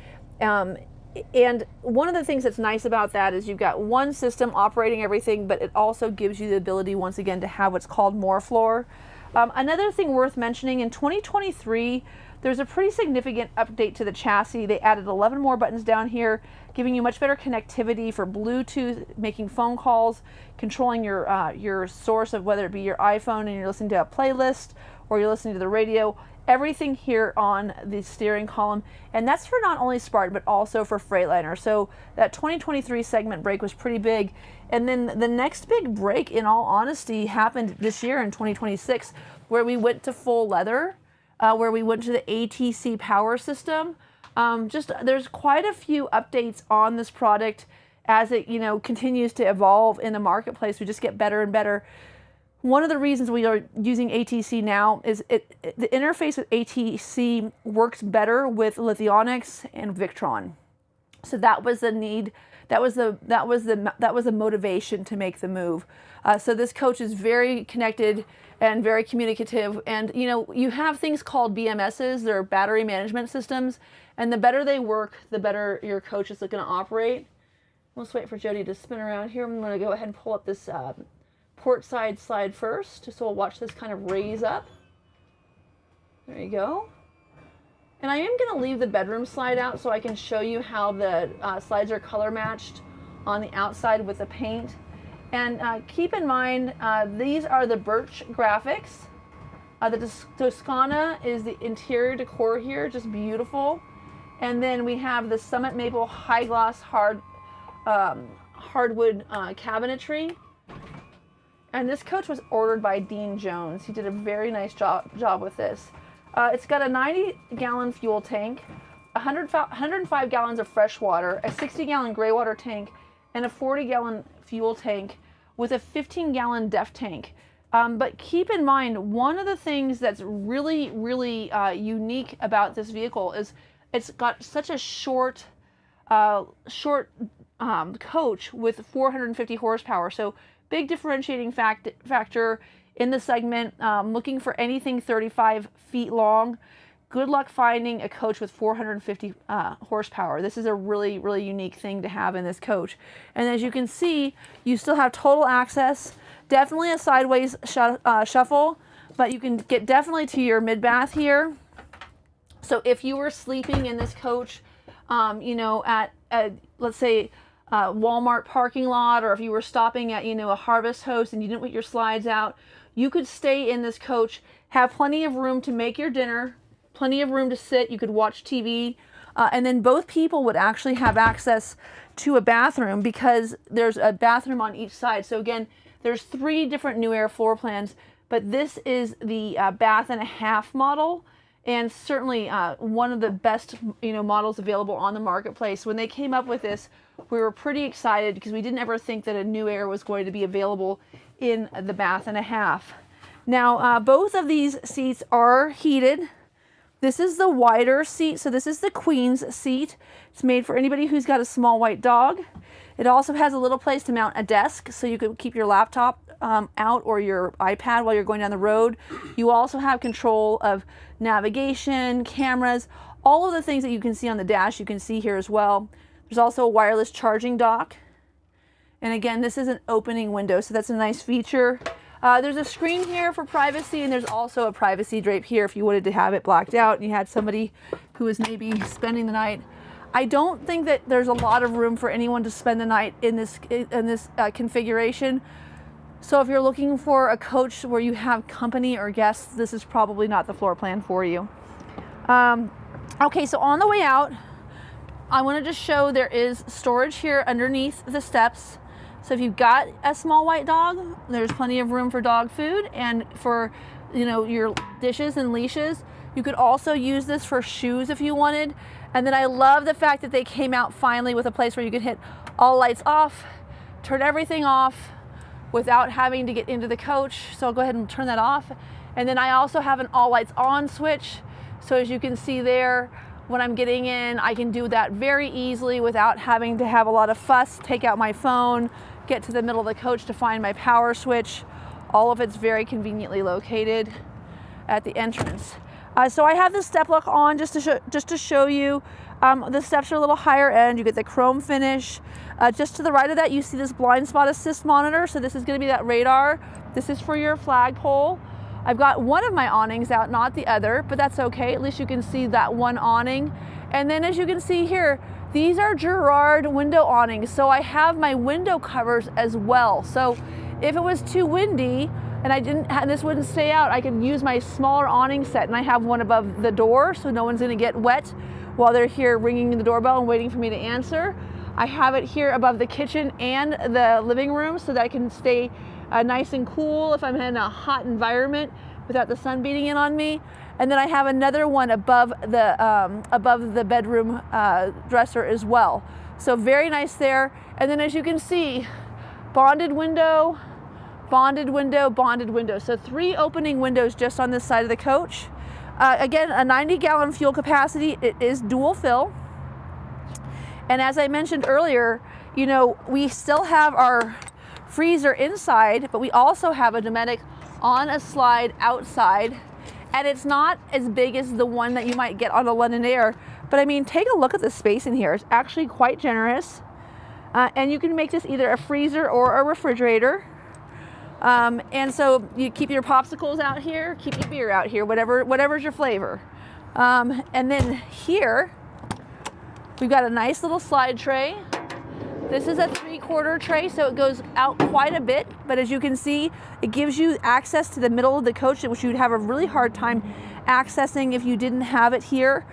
And one of the things that's nice about that is you've got one system operating everything, but it also gives you the ability, once again, to have what's called more floor. Another thing worth mentioning, in 2023, there's a pretty significant update to the chassis. They added 11 more buttons down here, giving you much better connectivity for Bluetooth, making phone calls, controlling your source of whether it be your iPhone and you're listening to a playlist or you're listening to the radio. Everything here on the steering column, and that's for not only Spartan but also for Freightliner. So that 2023 segment break was pretty big. And then the next big break, in all honesty, happened this year in 2026, where we went to full leather, where we went to the ATC power system. There's quite a few updates on this product as it continues to evolve in the marketplace. We just get better and better. One of the reasons we are using ATC now is the interface with ATC works better with Lithionics and Victron. So that was the need. That was the motivation to make the move. So this coach is very connected and very communicative. And you have things called BMSs, they're battery management systems, and the better they work, the better your coach is going to operate. Let's wait for Jody to spin around here. I'm going to go ahead and pull up this port side slide first. So we'll watch this kind of raise up. There you go. And I am going to leave the bedroom slide out so I can show you how the slides are color matched on the outside with the paint. And keep in mind, these are the birch graphics. The Toscana is the interior decor here, just beautiful. And then we have the Summit Maple High Gloss Hardwood cabinetry. And this coach was ordered by Dean Jones. He did a very nice job with this. It's got a 90-gallon fuel tank, 105 gallons of fresh water, a 60-gallon gray water tank, and a 40-gallon fuel tank with a 15-gallon def tank. But keep in mind, one of the things that's really, really unique about this vehicle is it's got such a short coach with 450 horsepower. So big differentiating factor in the segment. Looking for anything 35 feet long. Good luck finding a coach with 450 horsepower. This is a really, really unique thing to have in this coach. And as you can see, you still have total access. Definitely a sideways shuffle, but you can get definitely to your mid-bath here. So if you were sleeping in this coach, you know, at let's say Walmart parking lot, or if you were stopping at, you know, a Harvest Host and you didn't put your slides out, you could stay in this coach, have plenty of room to make your dinner, plenty of room to sit. You could watch TV, and then both people would actually have access to a bathroom because there's a bathroom on each side. So again, there's 3 different Newmar floor plans, but this is the bath and a half model, and certainly one of the best, you know, models available on the marketplace. When they came up with this, we were pretty excited because we didn't ever think that a Newmar was going to be available in the bath and a half. Now, both of these seats are heated. This is the wider seat, so this is the queen's seat. It's made for anybody who's got a small white dog. It also has a little place to mount a desk, so you can keep your laptop out or your iPad while you're going down the road. You also have control of navigation, cameras, all of the things that you can see on the dash you can see here as well. There's also a wireless charging dock. And again, this is an opening window, so that's a nice feature. There's a screen here for privacy, and there's also a privacy drape here if you wanted to have it blacked out and you had somebody who was maybe spending the night. I don't think that there's a lot of room for anyone to spend the night in this configuration. So if you're looking for a coach where you have company or guests, this is probably not the floor plan for you. Okay, so on the way out, I wanted to show there is storage here underneath the steps. So if you've got a small white dog, there's plenty of room for dog food and for, you know, your dishes and leashes. You could also use this for shoes if you wanted. And then I love the fact that they came out finally with a place where you could hit all lights off, turn everything off without having to get into the coach. So I'll go ahead and turn that off. And then I also have an all lights on switch. So as you can see there, when I'm getting in, I can do that very easily without having to have a lot of fuss, take out my phone, get to the middle of the coach to find my power switch. All of it's very conveniently located at the entrance. So I have the step lock on just to show you. The steps are a little higher end. You get the chrome finish. Just to the right of that, you see this blind spot assist monitor. So this is going to be that radar. This is for your flagpole. I've got one of my awnings out, not the other, but that's okay. At least you can see that one awning. And then as you can see here, these are Girard window awnings. So I have my window covers as well. So if it was too windy and this wouldn't stay out, I could use my smaller awning set, and I have one above the door so no one's gonna get wet while they're here ringing the doorbell and waiting for me to answer. I have it here above the kitchen and the living room so that I can stay nice and cool if I'm in a hot environment without the sun beating in on me. And then I have another one above the bedroom dresser as well. So very nice there. And then as you can see, bonded window, bonded window, bonded window. So 3 opening windows just on this side of the coach. Again, a 90-gallon fuel capacity. It is dual fill. And as I mentioned earlier, you know, we still have our freezer inside, but we also have a Dometic on a slide outside. And it's not as big as the one that you might get on a London Aire. But I mean, take a look at the space in here. It's actually quite generous. And you can make this either a freezer or a refrigerator. And so you keep your popsicles out here, keep your beer out here, whatever's your flavor. And then here, we've got a nice little slide tray. This is a 3/4 tray, so it goes out quite a bit, but as you can see, it gives you access to the middle of the coach, which you'd have a really hard time accessing if you didn't have it here.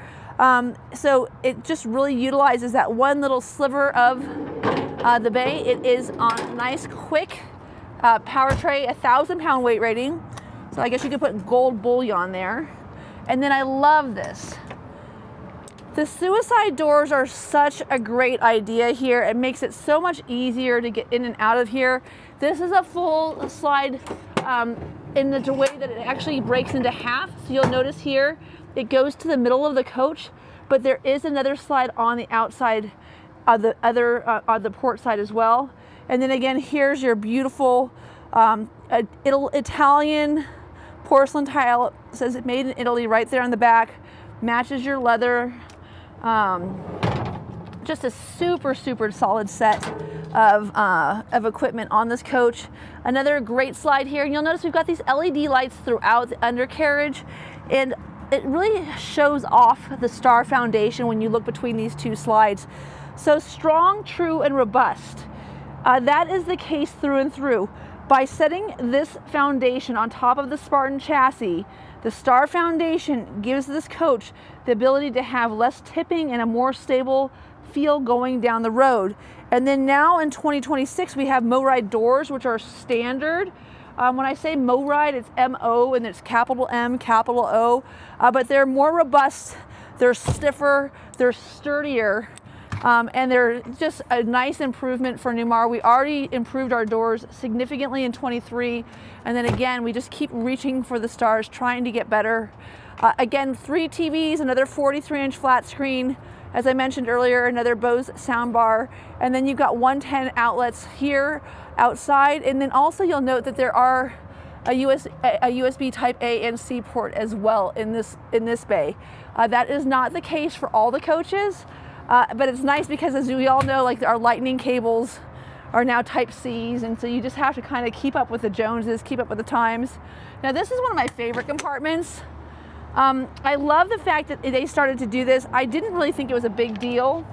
So it just really utilizes that one little sliver of the bay. It is on a nice, quick power tray, 1,000-pound weight rating. So I guess you could put gold bullion there. And then I love this. The suicide doors are such a great idea here. It makes it so much easier to get in and out of here. This is a full slide in the way that it actually breaks into half. So you'll notice here, it goes to the middle of the coach, but there is another slide on the outside of the on the port side as well. And then again, here's your beautiful Italian porcelain tile. It says it made in Italy right there on the back. Matches your leather. Just a super solid set of equipment on this coach. Another great slide here, and you'll notice we've got these LED lights throughout the undercarriage, and it really shows off the Star foundation when you look between these two slides. So strong, true, and robust. That is the case through and through. By setting this foundation on top of the Spartan chassis, the Star foundation gives this coach the ability to have less tipping and a more stable feel going down the road. And then now in 2026, we have MoRide doors, which are standard. When I say MoRide, it's M-O, and it's capital M, capital O. But they're more robust, they're stiffer, they're sturdier. And they're just a nice improvement for Newmar. We already improved our doors significantly in 23. And then again, we just keep reaching for the stars, trying to get better. Again, 3 TVs, another 43-inch flat screen. As I mentioned earlier, another Bose soundbar. And then you've got 110 outlets here outside. And then also you'll note that there are a USB type A and C port as well in this bay. That is not the case for all the coaches. But it's nice because, as we all know, like our lightning cables are now type C's, and so you just have to kind of keep up with the Joneses, keep up with the times. Now this is one of my favorite compartments. I love the fact that they started to do this. I didn't really think it was a big deal,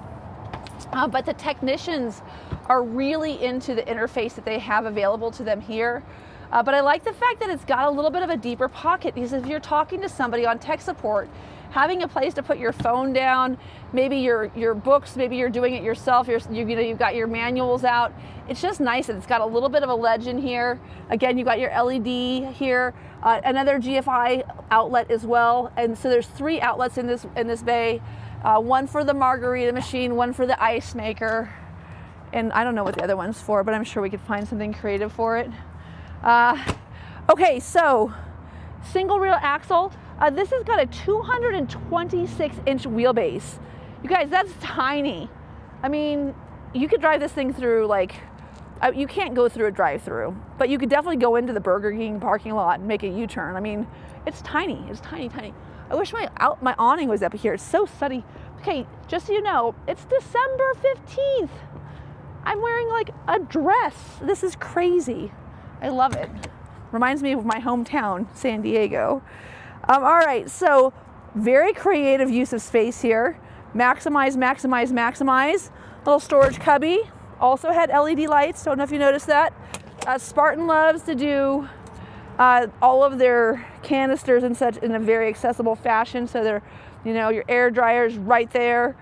but the technicians are really into the interface that they have available to them here. But I like the fact that it's got a little bit of a deeper pocket, because if you're talking to somebody on tech support, having a place to put your phone down, maybe your books, maybe you're doing it yourself, you've got your manuals out. It's just nice that it's got a little bit of a ledge in here. Again, you've got your LED here, another GFI outlet as well. And so there's 3 outlets in this bay, one for the margarita machine, one for the ice maker, and I don't know what the other one's for, but I'm sure we could find something creative for it. Okay, so single rear axle. This has got a 226-inch wheelbase. You guys, that's tiny. I mean, you could drive this thing through, like, you can't go through a drive-through, but you could definitely go into the Burger King parking lot and make a U-turn. I mean, it's tiny. It's tiny. I wish my awning was up here. It's so sunny. Okay, just so you know, it's December 15th. I'm wearing like a dress. This is crazy. I love it. Reminds me of my hometown, San Diego. All right, so very creative use of space here. Maximize. Little storage cubby. Also had LED lights. Don't know if you noticed that. Spartan loves to do all of their canisters and such in a very accessible fashion. So they're, your air dryer's right there.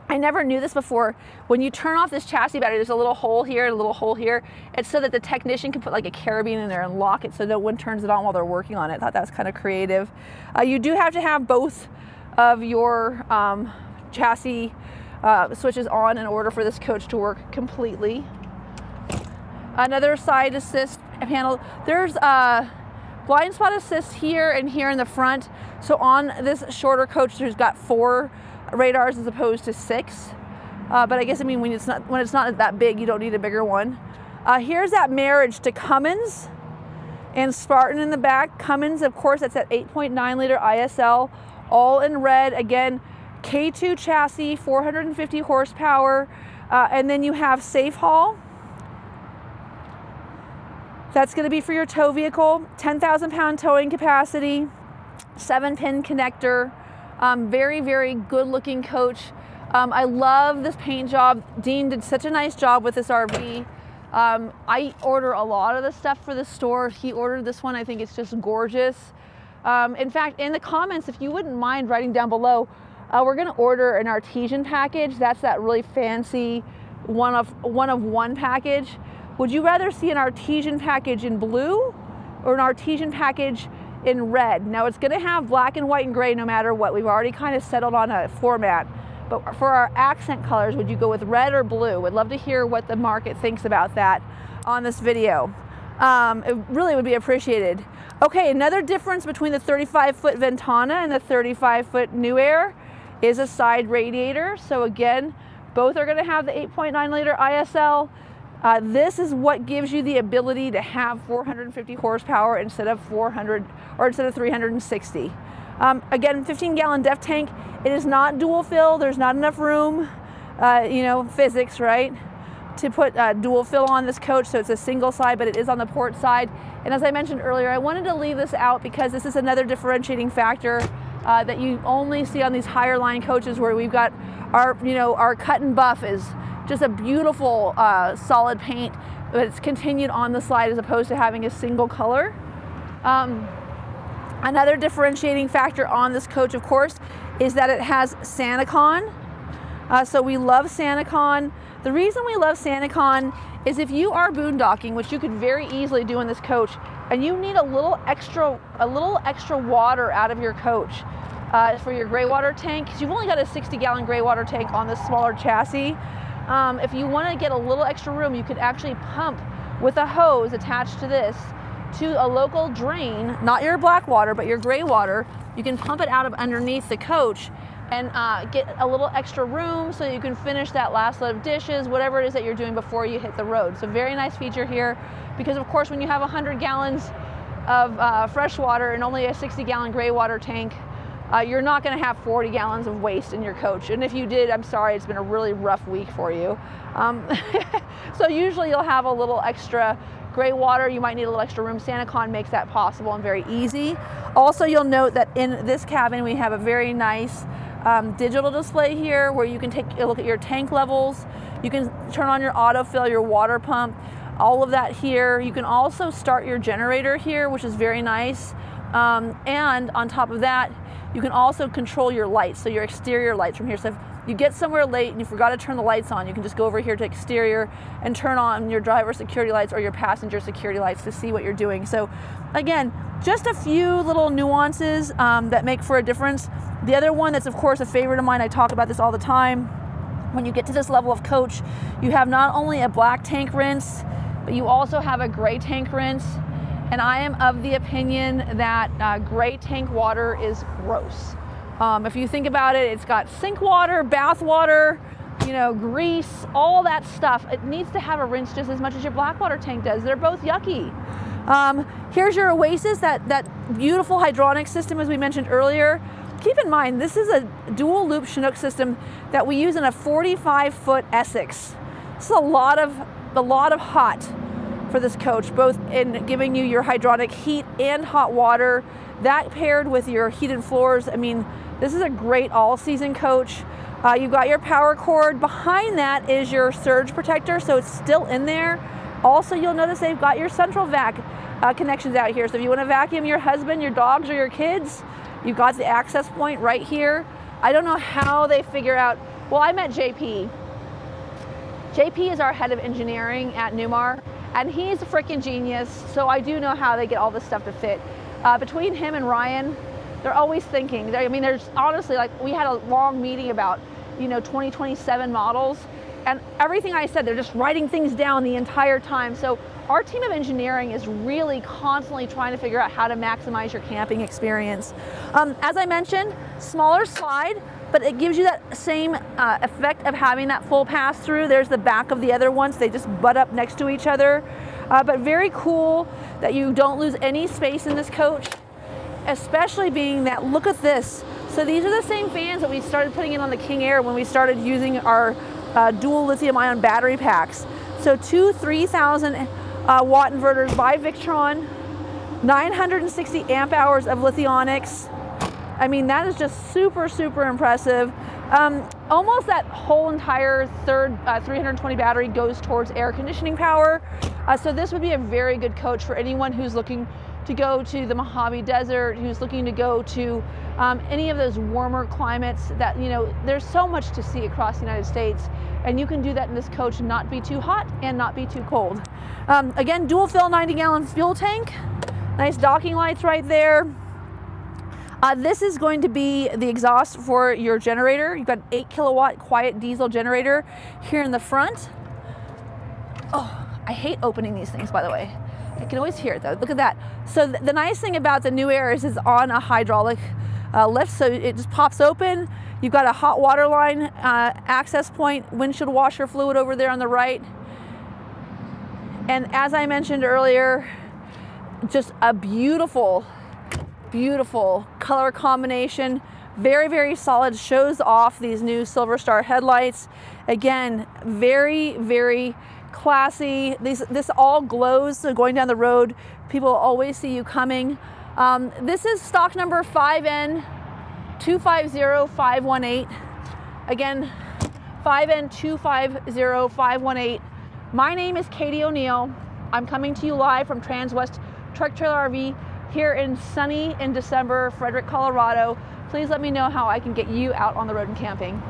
I never knew this before. When you turn off this chassis battery, there's a little hole here and a little hole here. It's so that the technician can put like a carabiner in there and lock it so no one turns it on while they're working on it. I thought that was kind of creative. You do have to have both of your chassis switches on in order for this coach to work completely. Another side assist panel. There's blind spot assist here and here in the front. So on this shorter coach, there's got 4 radars as opposed to 6, but I guess when it's not that big, you don't need a bigger one. Here's that marriage to Cummins and Spartan in the back. Cummins, of course, that's at 8.9 liter ISL, all in red. Again, K2 chassis, 450 horsepower, and then you have safe haul. That's going to be for your tow vehicle. 10,000 pound towing capacity, 7-pin connector. Very, very good looking coach. I love this paint job. Dean did such a nice job with this RV. I order a lot of the stuff for the store. He ordered this one. I think it's just gorgeous. In fact, in the comments, if you wouldn't mind writing down below, we're going to order an artesian package. That's that really fancy one of one package. Would you rather see an artesian package in blue or an artesian package in red? Now it's going to have black and white and gray no matter what. We've already kind of settled on a format. But for our accent colors, would you go with red or blue? Would love to hear what the market thinks about that on this video. It really would be appreciated. Okay, another difference between the 35-foot Ventana and the 35-foot Newmar is a side radiator. So again, both are going to have the 8.9 liter ISL. This is what gives you the ability to have 450 horsepower instead of 360. Again, 15-gallon def tank. It is not dual fill. There's not enough room, you know, physics, right, to put dual fill on this coach. So it's a single side, but it is on the port side. And as I mentioned earlier, I wanted to leave this out because this is another differentiating factor that you only see on these higher line coaches, where we've got our, you know, our cut and buff is just a beautiful solid paint, but it's continued on the slide as opposed to having a single color. Another differentiating factor on this coach, of course, is that it has SantaCon. So we love SantaCon. The reason we love SantaCon is if you are boondocking, which you could very easily do in this coach, and you need a little extra water out of your coach for your gray water tank, because you've only got a 60-gallon gray water tank on this smaller chassis. If you want to get a little extra room, you could actually pump with a hose attached to this to a local drain, not your black water, but your gray water. You can pump it out of underneath the coach and get a little extra room so you can finish that last load of dishes, whatever it is that you're doing before you hit the road. So very nice feature here, because of course when you have 100 gallons of fresh water and only a 60-gallon gray water tank, you're not going to have 40 gallons of waste in your coach. And if you did, I'm sorry, it's been a really rough week for you. So usually you'll have a little extra gray water. You might need a little extra room. SantaCon makes that possible and very easy. Also, you'll note that in this cabin we have a very nice digital display here where you can take a look at your tank levels. You can turn on your autofill, your water pump, all of that here. You can also start your generator here, which is very nice. And on top of that, you can also control your lights, so your exterior lights from here. So if you get somewhere late and you forgot to turn the lights on, you can just go over here to exterior and turn on your driver security lights or your passenger security lights to see what you're doing. So again, just a few little nuances that make for a difference. The other one that's of course a favorite of mine, I talk about this all the time, when you get to this level of coach, you have not only a black tank rinse, but you also have a gray tank rinse. And I am of the opinion that gray tank water is gross. If you think about it, it's got sink water, bath water, you know, grease, all that stuff. It needs to have a rinse just as much as your black water tank does. They're both yucky. Here's your Oasis, that beautiful hydronic system as we mentioned earlier. Keep in mind, this is a dual loop Chinook system that we use in a 45-foot Essex. This is a lot of hot for this coach, both in giving you your hydronic heat and hot water. That paired with your heated floors, I mean, this is a great all-season coach. You've got your power cord. Behind that is your surge protector, so it's still in there. Also, you'll notice they've got your central vac connections out here. So if you want to vacuum your husband, your dogs, or your kids, you've got the access point right here. I don't know how they figure out, well, I met JP. JP is our head of engineering at Newmar, and he's a freaking genius, so I do know how they get all this stuff to fit. Between him and Ryan, they're always thinking. I mean, there's honestly, like, we had a long meeting about, you know, 2027 models, and everything I said, they're just writing things down the entire time. So our team of engineering is really constantly trying to figure out how to maximize your camping experience. As I mentioned, smaller slide, but it gives you that same effect of having that full pass through. There's the back of the other ones. They just butt up next to each other. But very cool that you don't lose any space in this coach, especially being that, look at this. So these are the same fans that we started putting in on the King Air when we started using our dual lithium ion battery packs. So two 3,000 watt inverters by Victron, 960 amp hours of lithionics. I mean, that is just super, super impressive. Almost that whole entire third 320 battery goes towards air conditioning power. So this would be a very good coach for anyone who's looking to go to the Mojave Desert, who's looking to go to any of those warmer climates that, you know, there's so much to see across the United States, and you can do that in this coach and not be too hot and not be too cold. Again, dual fill 90-gallon fuel tank, nice docking lights right there. This is going to be the exhaust for your generator. You've got an 8 kilowatt quiet diesel generator here in the front. Oh, I hate opening these things, by the way. I can always hear it though. Look at that. So the nice thing about the new Aire is it's on a hydraulic lift, so it just pops open. You've got a hot water line access point, windshield washer fluid over there on the right. And as I mentioned earlier, just a beautiful, beautiful color combination. Very, very solid, shows off these new Silver Star headlights. Again, very, very classy. This all glows, so going down the road, people always see you coming. This is stock number 5N250518. Again, 5N250518. My name is Katie O'Neill. I'm coming to you live from Transwest Truck Trailer RV here in sunny in December, Frederick, Colorado. Please let me know how I can get you out on the road and camping.